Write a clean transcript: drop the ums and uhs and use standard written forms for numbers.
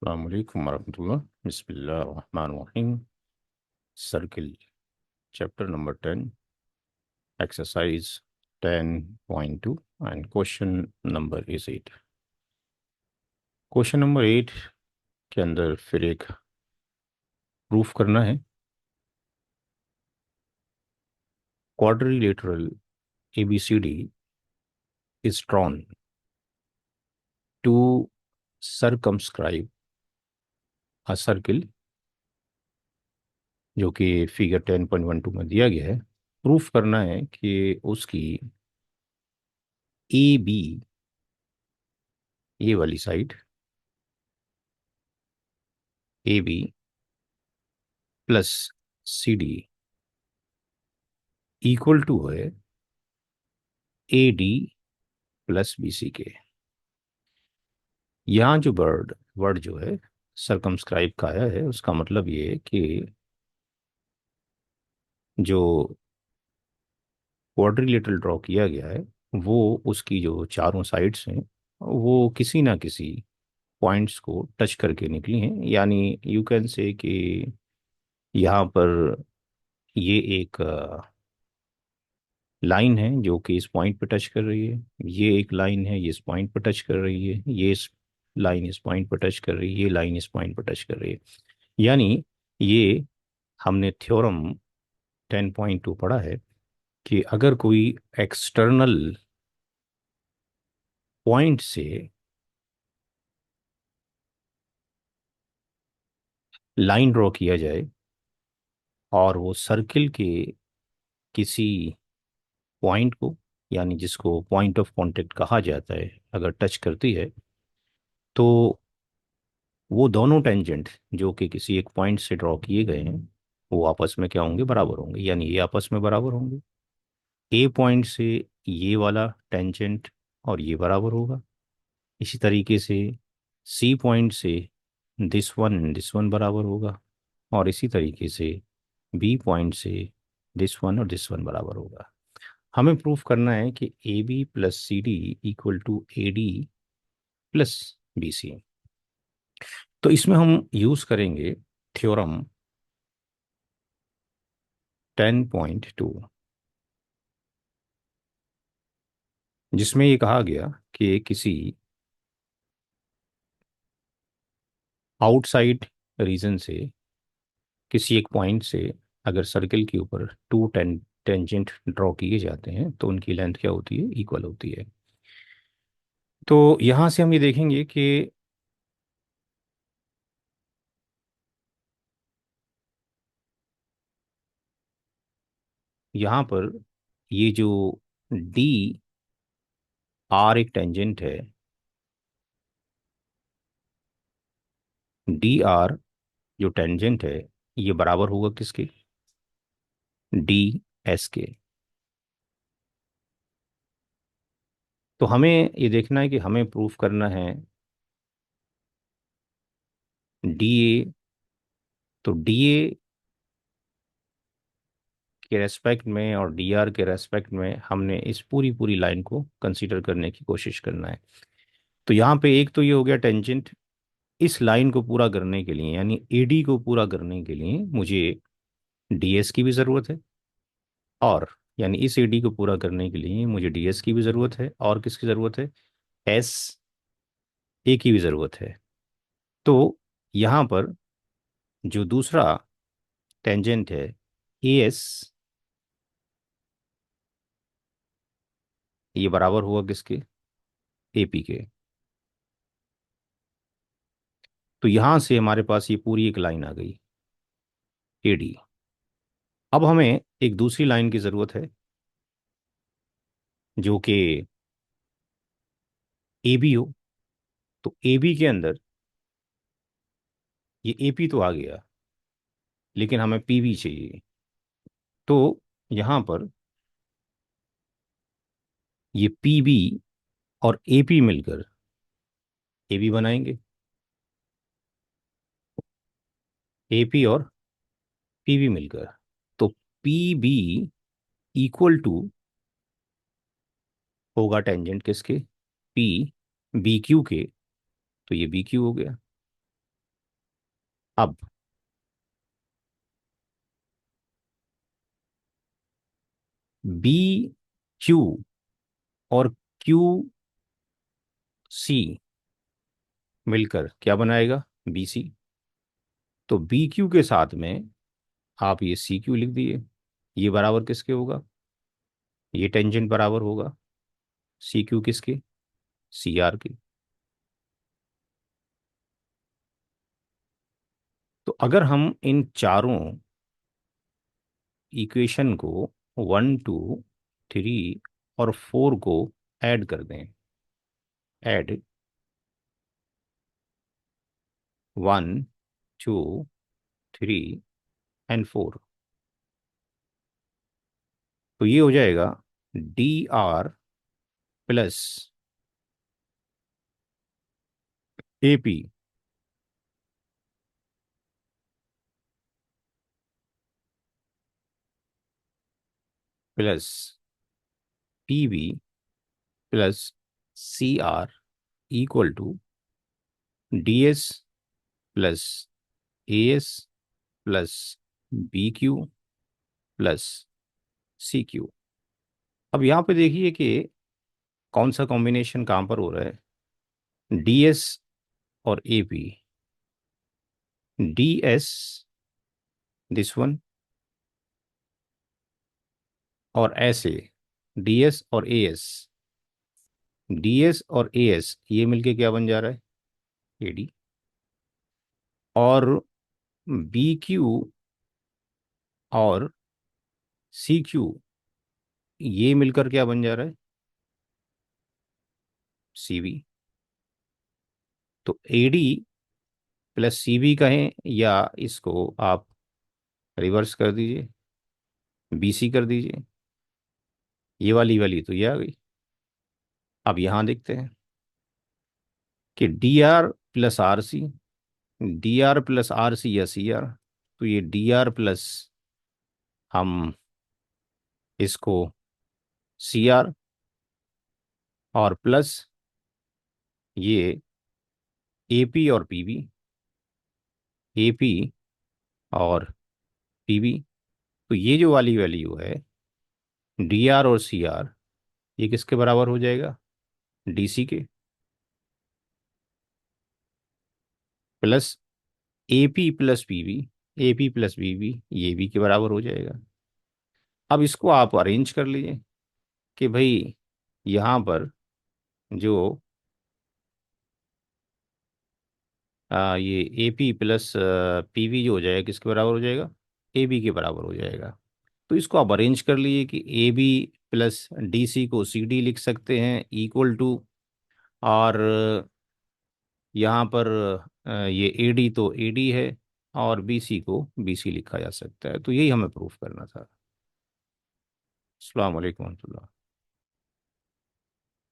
अस्सलाम वालेकुम वरहमतुल्लाह। बिस्मिल्लाहिर्रहमानिर्रहीम। Circle chapter number 10, exercise 10.2 and question number is 8। Question number 8 के अंदर फिर एक प्रूफ करना है। Quadrilateral ABCD is drawn to circumscribe a circle, जो कि फिगर 10.12 में दिया गया है। प्रूफ करना है कि उसकी AB, ये वाली side AB plus CD equal to है AD प्लस BC के। यहाँ जो वर्ड वर्ड जो है सरकमस्क्राइब का आया है, उसका मतलब ये है कि जो क्वाड्रिलेटरल ड्रॉ किया गया है वो उसकी जो चारों साइड्स हैं वो किसी ना किसी पॉइंट्स को टच करके निकली हैं। यानी यू कैन से कि यहाँ पर ये एक लाइन है जो कि इस पॉइंट पे टच कर रही है, ये एक लाइन है ये इस पॉइंट पे टच कर रही है, ये इस लाइन इस पॉइंट पे टच कर रही है, ये लाइन इस पॉइंट पे टच कर रही है। यानी ये हमने थ्योरम 10.2 पढ़ा है कि अगर कोई एक्सटर्नल पॉइंट से लाइन ड्रॉ किया जाए और वो सर्किल के किसी पॉइंट को, यानी जिसको पॉइंट ऑफ कांटेक्ट कहा जाता है, अगर टच करती है तो वो दोनों टेंजेंट जो कि किसी एक पॉइंट से ड्रॉ किए गए हैं वो आपस में क्या होंगे, बराबर होंगे। यानी ये आपस में बराबर होंगे। ए पॉइंट से ये वाला टेंजेंट और ये बराबर होगा। इसी तरीके से सी पॉइंट से दिस वन बराबर होगा। और इसी तरीके से बी पॉइंट से दिस वन और दिस वन बराबर होगा। हमें प्रूफ करना है कि A B plus C D equal to A D plus B C. तो इसमें हम यूज करेंगे थ्योरम 10.2, जिसमें ये कहा गया कि किसी आउटसाइड रीजन से, किसी एक पॉइंट से अगर सर्किल के ऊपर टू टेंजेंट ड्रॉ किए जाते हैं तो उनकी लेंथ क्या होती है, इक्वल होती है। तो यहाँ से हम ये देखेंगे कि यहाँ पर ये जो डी आर एक टेंजेंट है, डी आर जो टेंजेंट है ये बराबर होगा किसके, डी एस के। तो हमें ये देखना है कि हमें प्रूफ करना है डी ए। तो डी ए के रेस्पेक्ट में और डी आर के रेस्पेक्ट में हमने इस पूरी पूरी लाइन को कंसीडर करने की कोशिश करना है। तो यहाँ पे एक तो ये हो गया टेंजेंट। इस लाइन को पूरा करने के लिए, यानी एडी को पूरा करने के लिए मुझे डीएस की भी ज़रूरत है। और यानी इस एडी को पूरा करने के लिए मुझे डीएस की भी ज़रूरत है। और किसकी ज़रूरत है, एस ए की भी ज़रूरत है। तो यहाँ पर जो दूसरा टेंजेंट है ए एस, ये बराबर हुआ किसके, एपी के। तो यहाँ से हमारे पास ये पूरी एक लाइन आ गई एडी। अब हमें एक दूसरी लाइन की ज़रूरत है जो कि ए बी हो। तो ए बी के अंदर ये ए पी तो आ गया, लेकिन हमें पी बी चाहिए। तो यहाँ पर ये पी बी और ए पी मिलकर ए बी बनाएंगे। ए पी और पी बी मिलकर, तो पी बी इक्वल टू होगा टेंजेंट किसके, पी बी क्यू के। तो ये बी क्यू हो गया। अब बी क्यू और क्यू सी मिलकर क्या बनाएगा, बी सी। तो बी क्यू के साथ में आप ये सी क्यू लिख दिए। ये बराबर किसके होगा, ये टेंजेंट बराबर होगा सी क्यू किसके, सी आर के। तो अगर हम इन चारों इक्वेशन को 1 2 3 और 4 को ऐड कर दें, ऐड 1 2 3 एंड 4, तो ये हो जाएगा DR plus AP plus PB plus CR equal to DS plus AS plus BQ plus CQ। अब यहाँ पे देखिए कि कौन सा कॉम्बिनेशन कहाँ पर हो रहा है, DS और AP, DS दिस वन और ऐसे DS और AS, DS और AS ये मिलके क्या बन जा रहा है, AD। और BQ और CQ ये मिलकर क्या बन जा रहा है, CV। तो AD प्लस CV कहें या इसको आप रिवर्स कर दीजिए, BC कर दीजिए, ये वाली तो ये आ गई। अब यहां देखते हैं कि DR प्लस RC या CR। तो ये DR प्लस, हम इसको CR और प्लस ये AP और PB, AP और PB। तो ये जो वाली वैल्यू है DR और CR, ये किसके बराबर हो जाएगा, DC के, प्लस AP प्लस PB ये भी के बराबर हो जाएगा। अब इसको आप अरेंज कर लीजिए कि भाई यहाँ पर जो ये AP प्लस PB जो हो जाएगा किसके बराबर हो जाएगा, AB के बराबर हो जाएगा। तो इसको आप अरेंज कर लीजिए कि AB प्लस DC को CD लिख सकते हैं इक्वल टू, और यहाँ पर ये AD तो AD है और BC को BC लिखा जा सकता है। तो यही हमें प्रूफ करना था। अस्सलाम वालेकुम।